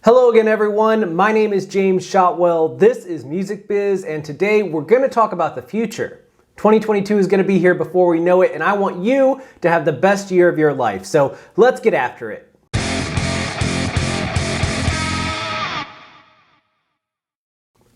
Hello again everyone, my name is James Shotwell, this is Music Biz, and today we're going to talk about the future. 2022 is going to be here before we know it, and I want you to have the best year of your life, so let's get after it.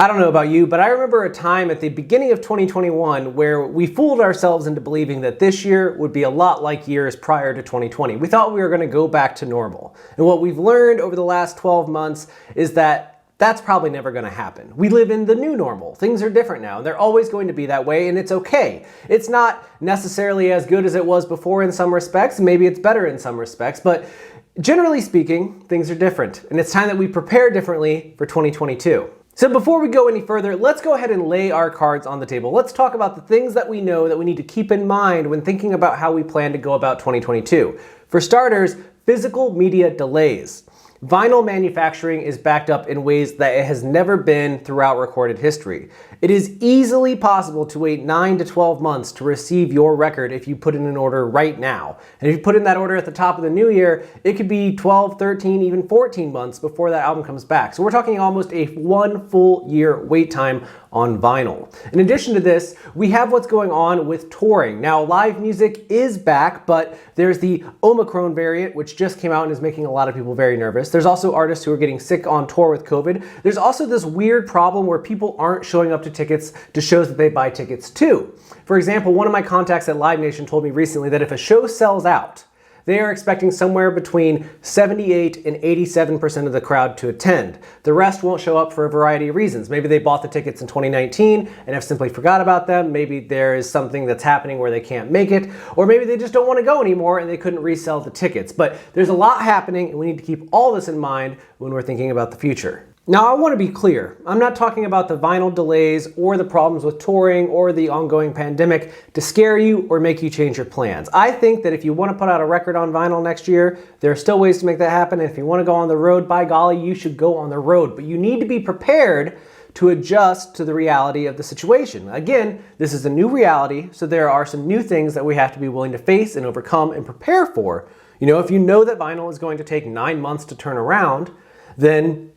I don't know about you, but I remember a time at the beginning of 2021 where we fooled ourselves into believing that this year would be a lot like years prior to 2020. We thought we were going to go back to normal. And what we've learned over the last 12 months is that that's probably never going to happen. We live in the new normal. Things are different now, and they're always going to be that way, and it's okay. It's not necessarily as good as it was before in some respects, maybe it's better in some respects, but generally speaking, things are different, and it's time that we prepare differently for 2022. So before we go any further, let's go ahead and lay our cards on the table. Let's talk about the things that we know that we need to keep in mind when thinking about how we plan to go about 2022. For starters, physical media delays. Vinyl manufacturing is backed up in ways that it has never been throughout recorded history. It is easily possible to wait 9 to 12 months to receive your record if you put in an order right now. And if you put in that order at the top of the new year, it could be 12, 13, even 14 months before that album comes back. So we're talking almost a 1 full year wait time on vinyl. In addition to this, we have what's going on with touring. Now, live music is back, but there's the Omicron variant, which just came out and is making a lot of people very nervous. There's also artists who are getting sick on tour with COVID. There's also this weird problem where people aren't showing up to tickets to shows that they buy tickets to. For example, one of my contacts at Live Nation told me recently that if a show sells out, they are expecting somewhere between 78 and 87% of the crowd to attend. The rest won't show up for a variety of reasons. Maybe they bought the tickets in 2019 and have simply forgot about them. Maybe there is something that's happening where they can't make it, or maybe they just don't want to go anymore and they couldn't resell the tickets. But there's a lot happening, and we need to keep all this in mind when we're thinking about the future. Now, I want to be clear. I'm not talking about the vinyl delays or the problems with touring or the ongoing pandemic to scare you or make you change your plans. I think that if you want to put out a record on vinyl next year, there are still ways to make that happen. And if you want to go on the road, by golly, you should go on the road. But you need to be prepared to adjust to the reality of the situation. Again, this is a new reality, so there are some new things that we have to be willing to face and overcome and prepare for. You know, if you know that vinyl is going to take 9 months to turn around, then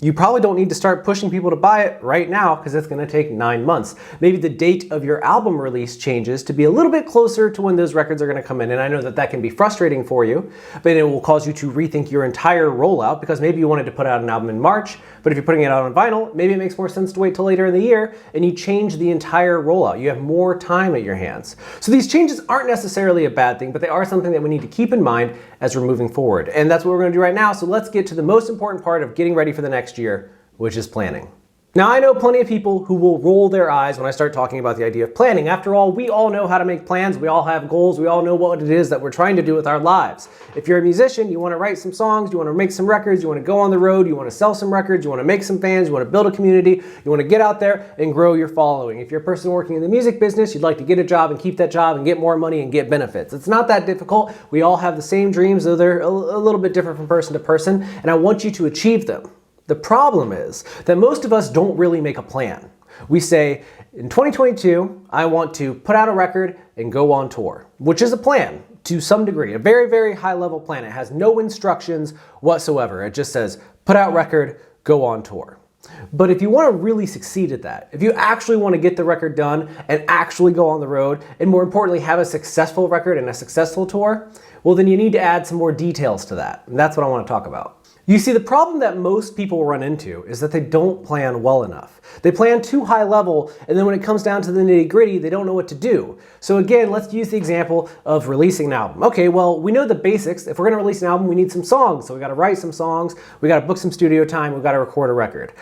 you probably don't need to start pushing people to buy it right now because it's going to take 9 months. Maybe the date of your album release changes to be a little bit closer to when those records are going to come in. And I know that that can be frustrating for you, but it will cause you to rethink your entire rollout because maybe you wanted to put out an album in March, but if you're putting it out on vinyl, maybe it makes more sense to wait till later in the year and you change the entire rollout. You have more time at your hands. So these changes aren't necessarily a bad thing, but they are something that we need to keep in mind as we're moving forward. And that's what we're going to do right now. So let's get to the most important part of getting ready for the next year, which is planning. Now, I know plenty of people who will roll their eyes when I start talking about the idea of planning. After all, we all know how to make plans. We all have goals. We all know what it is that we're trying to do with our lives. If you're a musician, you want to write some songs, you want to make some records, you want to go on the road, you want to sell some records, you want to make some fans, you want to build a community, you want to get out there and grow your following. If you're a person working in the music business, you'd like to get a job and keep that job and get more money and get benefits. It's not that difficult. We all have the same dreams, though they're a little bit different from person to person, and I want you to achieve them. The problem is that most of us don't really make a plan. We say, in 2022, I want to put out a record and go on tour, which is a plan to some degree, a very, very high level plan. It has no instructions whatsoever. It just says, put out record, go on tour. But if you want to really succeed at that, if you actually want to get the record done and actually go on the road, and more importantly, have a successful record and a successful tour, well, then you need to add some more details to that. And that's what I want to talk about. You see, the problem that most people run into is that they don't plan well enough. They plan too high level, and then when it comes down to the nitty gritty, they don't know what to do. So again, let's use the example of releasing an album. Okay, well, we know the basics. If we're gonna release an album, we need some songs. So we gotta write some songs, we gotta book some studio time, we gotta record a record.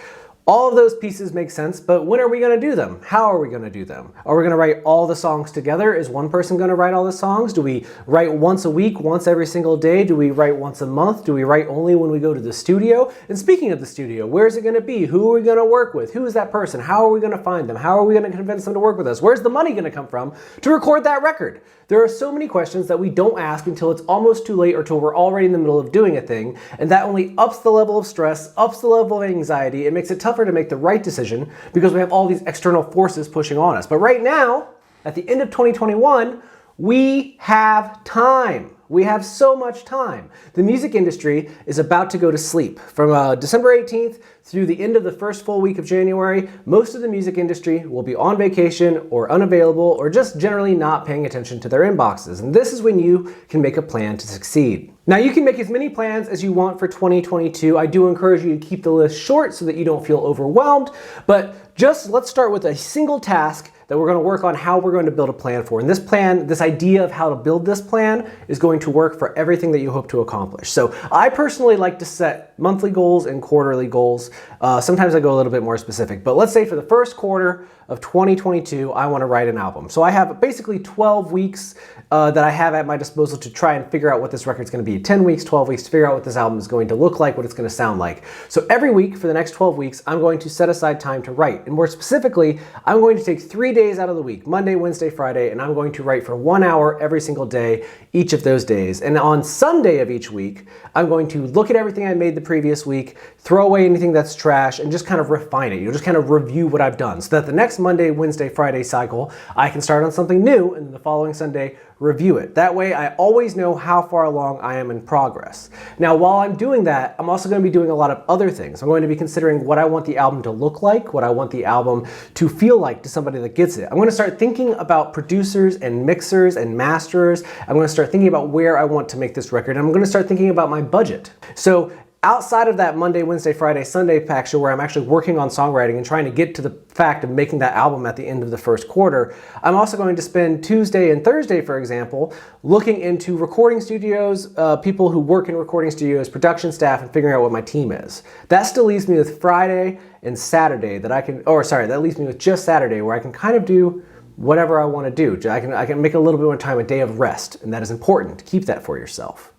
All of those pieces make sense, but when are we gonna do them? How are we gonna do them? Are we gonna write all the songs together? Is one person gonna write all the songs? Do we write once a week, once every single day? Do we write once a month? Do we write only when we go to the studio? And speaking of the studio, where is it gonna be? Who are we gonna work with? Who is that person? How are we gonna find them? How are we gonna convince them to work with us? Where's the money gonna come from to record that record? There are so many questions that we don't ask until it's almost too late or until we're already in the middle of doing a thing, and that only ups the level of stress, ups the level of anxiety. It makes it tougher to make the right decision because we have all these external forces pushing on us. But right now, at the end of 2021, we have time. We have so much time. The music industry is about to go to sleep. From December 18th through the end of the first full week of January, most of the music industry will be on vacation or unavailable or just generally not paying attention to their inboxes. And this is when you can make a plan to succeed. Now, you can make as many plans as you want for 2022. I do encourage you to keep the list short so that you don't feel overwhelmed, but let's start with a single task that we're going to work on how we're going to build a plan for. And this plan, this idea of how to build this plan is going to work for everything that you hope to accomplish. So I personally like to set monthly goals and quarterly goals. Sometimes I go a little bit more specific, but let's say for the first quarter of 2022, I want to write an album. So I have basically 12 weeks that I have at my disposal to try and figure out what this record's going to be. 10 weeks, 12 weeks to figure out what this album is going to look like, what it's going to sound like. So every week for the next 12 weeks, I'm going to set aside time to write. And more specifically, I'm going to take 3 days out of the week, Monday, Wednesday, Friday, and I'm going to write for 1 hour every single day, each of those days. And on Sunday of each week, I'm going to look at everything I made the previous week, throw away anything that's trash, and just kind of refine it. Just kind of review what I've done so that the next Monday, Wednesday, Friday cycle, I can start on something new, and then the following Sunday, review it. That way, I always know how far along I am in progress. Now, while I'm doing that, I'm also going to be doing a lot of other things. I'm going to be considering what I want the album to look like, what I want the album to feel like to somebody that gets it. I'm going to start thinking about producers and mixers and masterers. I'm going to start thinking about where I want to make this record. And I'm going to start thinking about my budget. So outside of that Monday, Wednesday, Friday, Sunday picture where I'm actually working on songwriting and trying to get to the fact of making that album at the end of the first quarter, I'm also going to spend Tuesday and Thursday, for example, looking into recording studios, people who work in recording studios, production staff, and figuring out what my team is. That still leaves me with Friday and Saturday that leaves me with just Saturday where I can kind of do whatever I want to do. I can make a little bit more time a day of rest, and that is important. Keep that for yourself.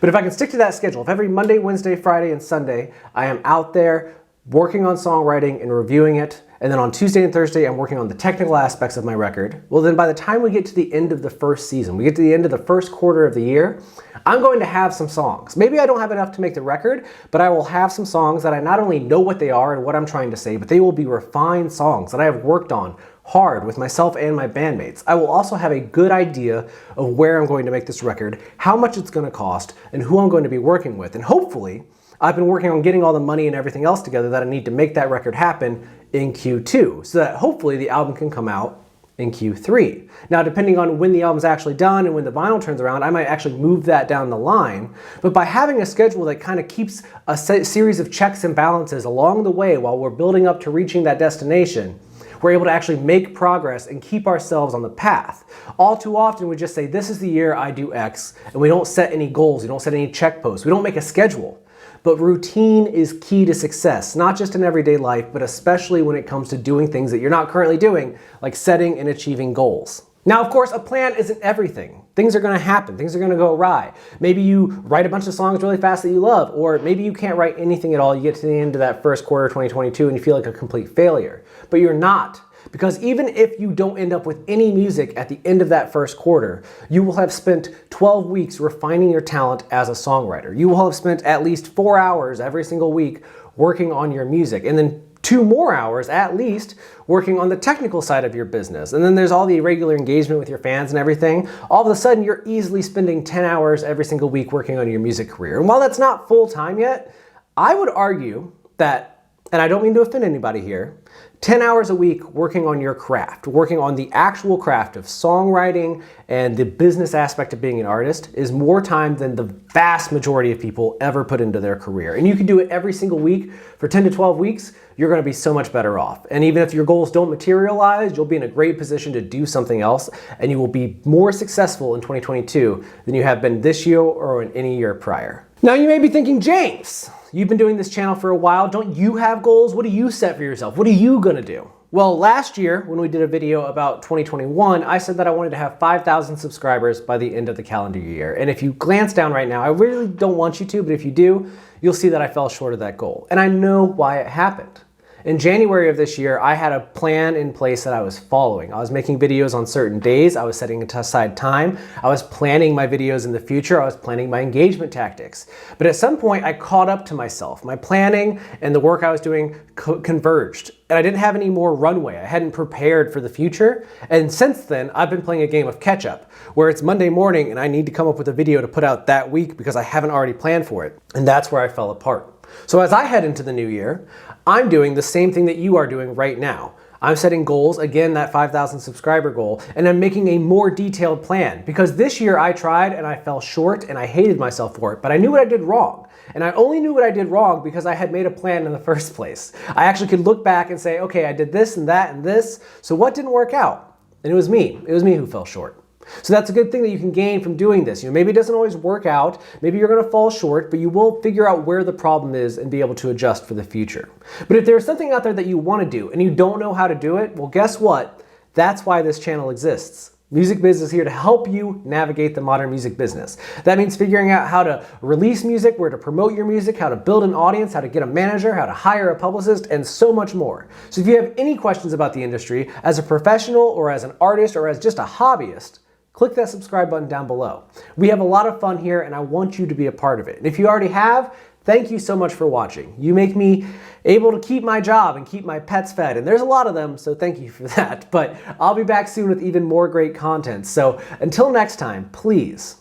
But if I can stick to that schedule, if every Monday, Wednesday, Friday, and Sunday, I am out there working on songwriting and reviewing it, and then on Tuesday and Thursday, I'm working on the technical aspects of my record, well then by the time we get to the end of the first season, we get to the end of the first quarter of the year, I'm going to have some songs. Maybe I don't have enough to make the record, but I will have some songs that I not only know what they are and what I'm trying to say, but they will be refined songs that I have worked on hard with myself and my bandmates. I will also have a good idea of where I'm going to make this record, how much it's going to cost, and who I'm going to be working with. And hopefully, I've been working on getting all the money and everything else together that I need to make that record happen in Q2, so that hopefully the album can come out in Q3. Now, depending on when the album's actually done and when the vinyl turns around, I might actually move that down the line. But by having a schedule that kind of keeps a series of checks and balances along the way while we're building up to reaching that destination, we're able to actually make progress and keep ourselves on the path. All too often, we just say, this is the year I do X, and we don't set any goals, we don't set any check posts, we don't make a schedule. But routine is key to success, not just in everyday life, but especially when it comes to doing things that you're not currently doing, like setting and achieving goals. Now, of course, a plan isn't everything. Things are going to happen. Things are going to go awry. Maybe you write a bunch of songs really fast that you love, or maybe you can't write anything at all. You get to the end of that first quarter of 2022 and you feel like a complete failure. But you're not. Because even if you don't end up with any music at the end of that first quarter, you will have spent 12 weeks refining your talent as a songwriter. You will have spent at least 4 hours every single week working on your music, and then 2 more hours at least working on the technical side of your business. And then there's all the regular engagement with your fans and everything. All of a sudden, you're easily spending 10 hours every single week working on your music career. And while that's not full time yet, I would argue that, and I don't mean to offend anybody here, 10 hours a week working on your craft, working on the actual craft of songwriting and the business aspect of being an artist is more time than the vast majority of people ever put into their career. And you can do it every single week for 10 to 12 weeks, you're going to be so much better off. And even if your goals don't materialize, you'll be in a great position to do something else, and you will be more successful in 2022 than you have been this year or in any year prior. Now you may be thinking, James, you've been doing this channel for a while. Don't you have goals? What do you set for yourself? What are you gonna do? Well, last year when we did a video about 2021, I said that I wanted to have 5,000 subscribers by the end of the calendar year. And if you glance down right now, I really don't want you to, but if you do, you'll see that I fell short of that goal. And I know why it happened. in January of this year, I had a plan in place that I was following. I was making videos on certain days. I was setting aside time. I was planning my videos in the future. I was planning my engagement tactics. But at some point, I caught up to myself. My planning and the work I was doing converged. And I didn't have any more runway. I hadn't prepared for the future. And since then, I've been playing a game of catch up, where it's Monday morning and I need to come up with a video to put out that week because I haven't already planned for it. And that's where I fell apart. So as I head into the new year, I'm doing the same thing that you are doing right now. I'm setting goals, again, that 5,000 subscriber goal, and I'm making a more detailed plan because this year I tried and I fell short and I hated myself for it, but I knew what I did wrong. And I only knew what I did wrong because I had made a plan in the first place. I actually could look back and say, okay, I did this and that and this, so what didn't work out? And it was me. It was me who fell short. So that's a good thing that you can gain from doing this. Maybe it doesn't always work out, maybe you're gonna fall short, but you will figure out where the problem is and be able to adjust for the future. But if there's something out there that you wanna do and you don't know how to do it, well, guess what? That's why this channel exists. Music Biz is here to help you navigate the modern music business. That means figuring out how to release music, where to promote your music, how to build an audience, how to get a manager, how to hire a publicist, and so much more. So if you have any questions about the industry, as a professional or as an artist or as just a hobbyist, click that subscribe button down below. We have a lot of fun here and I want you to be a part of it. And if you already have, thank you so much for watching. You make me able to keep my job and keep my pets fed, and there's a lot of them, so thank you for that. But I'll be back soon with even more great content. So until next time, please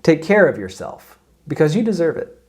take care of yourself because you deserve it.